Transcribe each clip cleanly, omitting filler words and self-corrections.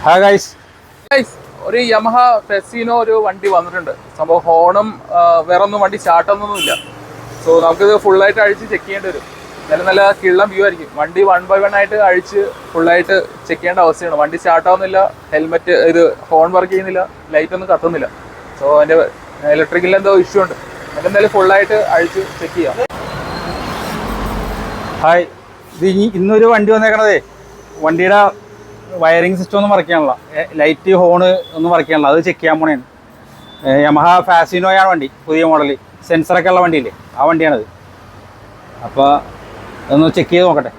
Hi guys. ഒരു Yamaha ഫെസിനോ ഒരു വണ്ടി വന്നിട്ടുണ്ട്. സംഭവം ഹോണും വേറെ ഒന്നും വണ്ടി സ്റ്റാർട്ടൊന്നുമില്ല. സോ നമുക്കിത് ഫുള്ളായിട്ട് അഴിച്ച് ചെക്ക് ചെയ്യേണ്ടി വരും. നല്ല കിള്ളം വ്യൂ ആയിരിക്കും. വണ്ടി 1 by 1 ആയിട്ട് അഴിച്ച് ഫുള്ളായിട്ട് ചെക്ക് ചെയ്യേണ്ട അവസ്ഥയാണ്. വണ്ടി സ്റ്റാർട്ടാവുന്നില്ല, ഹെൽമെറ്റ് ഇത് ഹോൺ വർക്ക് ചെയ്യുന്നില്ല, ലൈറ്റ് ഒന്നും കത്തുന്നില്ല. സോ അതിൻ്റെ ഇലക്ട്രിക്കലിൽ എന്തോ ഇഷ്യൂ ഉണ്ട്. അതെന്തായാലും ഫുള്ളായിട്ട് അഴിച്ച് ചെക്ക് ചെയ്യാം. ഹായ്. ഇന്നൊരു വണ്ടി വന്നേക്കണതേ വണ്ടിയുടെ വയറിംഗ് സിസ്റ്റം ഒന്നും വർക്ക് ചെയ്യാനുള്ള, ലൈറ്റ് ഹോണ് ഒന്നും വർക്ക് ചെയ്യാനുള്ള, അത് ചെക്ക് ചെയ്യാൻ പോണേണ്. യമഹ ഫാസിനോയാണ് വണ്ടി, പുതിയ മോഡൽ, സെൻസറൊക്കെ ഉള്ള വണ്ടിയില്ലേ, ആ വണ്ടിയാണത്. അപ്പോൾ അതൊന്ന് ചെക്ക് ചെയ്ത് നോക്കട്ടെ.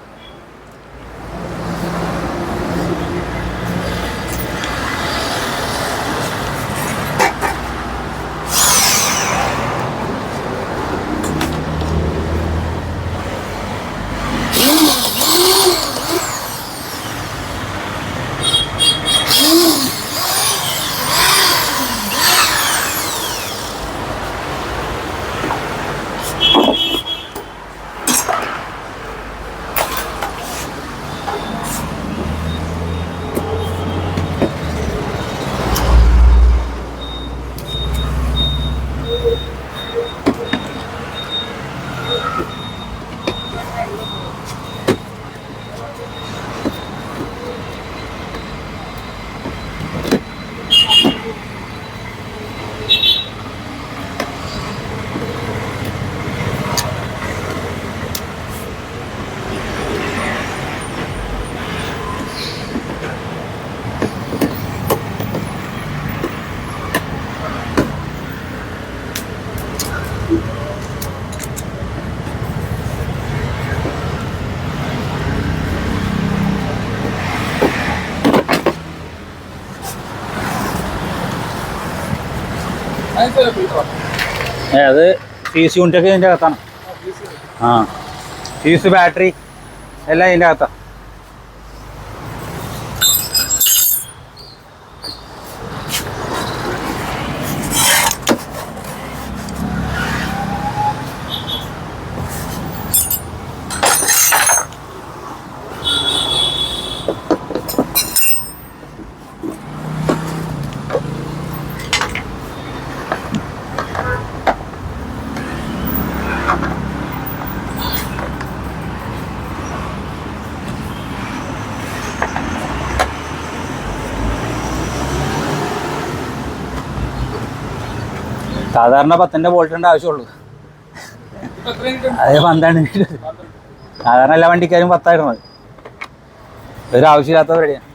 അത് ഫീസ് യൂണിറ്റൊക്കെ ഇതിൻ്റെ അകത്താണ്. ഫീസ്, ബാറ്ററി എല്ലാം ഇതിൻ്റെ അകത്താണ്. സാധാരണ 10ന്റെ വോൾട്ടിൻ്റെ ആവശ്യമുള്ളൂ. അത് 12. സാധാരണ എല്ലാ വണ്ടിക്കാരും 10 ഒരു ആവശ്യമില്ലാത്ത റെഡിയാണ്.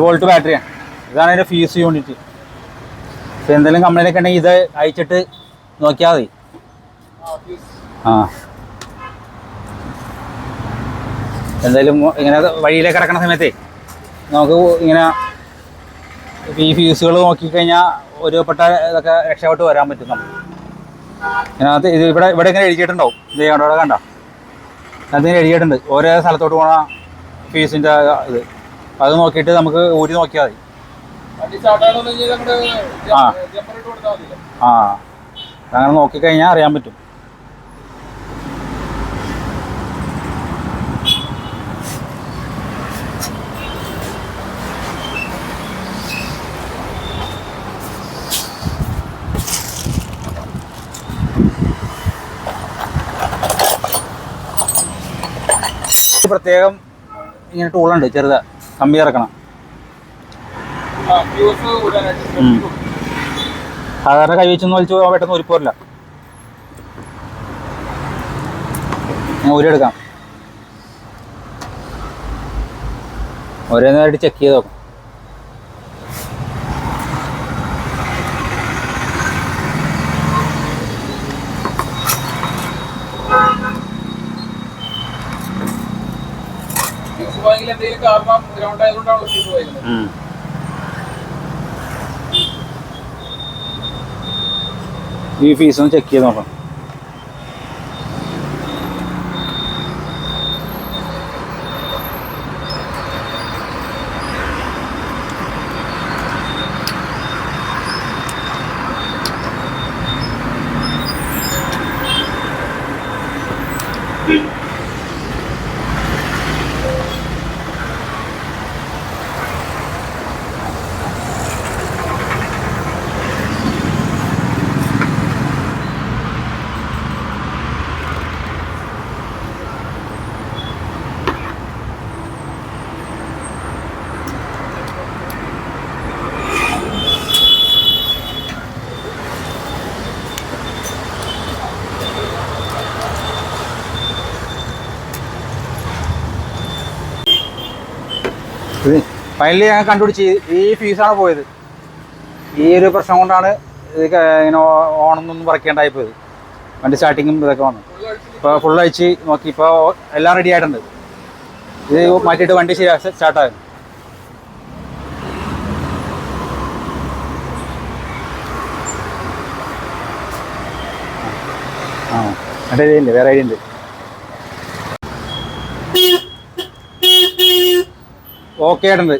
വോൾട്ട് ബാറ്ററിയാണ്. ഇതാണ് അതിൻ്റെ ഫീസ് യൂണിറ്റ്. ഇപ്പം എന്തെങ്കിലും കംപ്ലൈൻ്റ് ഒക്കെ ഉണ്ടെങ്കിൽ ഇത് അയച്ചിട്ട് നോക്കിയാൽ മതി. എന്തായാലും ഇങ്ങനെ വഴിയിലേക്ക് കിടക്കുന്ന സമയത്തേ നമുക്ക് ഇങ്ങനെ ഈ ഫ്യൂസുകൾ നോക്കിക്കഴിഞ്ഞാൽ ഒരുപ്പെട്ട ഇതൊക്കെ രക്ഷപ്പെട്ട് വരാൻ പറ്റും. നമുക്ക് ഇതിനകത്ത് ഇത് ഇവിടെ ഇങ്ങനെ എഴുതിയിട്ടുണ്ടാവും. ഇത് അവിടെ കണ്ട അതിന് എഴുതിയിട്ടുണ്ട് ഓരോ സ്ഥലത്തോട്ട് പോണ ഫീസിൻ്റെ ഇത്. അത് നോക്കിയിട്ട് നമുക്ക് ഊരി നോക്കിയാൽ മതി. അങ്ങനെ നോക്കിക്കഴിഞ്ഞാൽ അറിയാൻ പറ്റും. പ്രത്യേകം ഇങ്ങനെ ടൂളുണ്ട്, ചെറുതാ കമ്പി ഇറക്കണം. സാധാരണ കൈ വെച്ചൊന്നും വലിച്ചു പോകാൻ പെട്ടെന്ന് ഉരിപ്പോരില്ല. ഞാൻ ഊരിയെടുക്കാം. ഓരോന്നായിട്ട് ചെക്ക് ചെയ്ത് നോക്കാം. ഈ ഫീസ് ഒന്ന് ചെക്ക് ചെയ്ത് നോക്കാം. ഫൈനലി ഞങ്ങൾ കണ്ടുപിടിച്ച് ഈ ഫീസാണ് പോയത്. ഈ ഒരു പ്രശ്നം കൊണ്ടാണ് ഇത് ഇങ്ങനെ ഓണൊന്നും പറക്കേണ്ടായി പോയത്. വണ്ടി സ്റ്റാർട്ടിങ്ങും ഇതൊക്കെ വന്നു. ഇപ്പോൾ ഫുൾ അഴിച്ച് നോക്കി, ഇപ്പോൾ എല്ലാം റെഡി ആയിട്ടുണ്ട്. ഇത് മാറ്റിയിട്ട് വണ്ടി സ്റ്റാർട്ടാകും. ആ എൻ്റെ ഐഡിയ ഉണ്ട്, വേറെ ഐഡിയ ഉണ്ട്. ഓക്കെ ആയിട്ടുണ്ട്.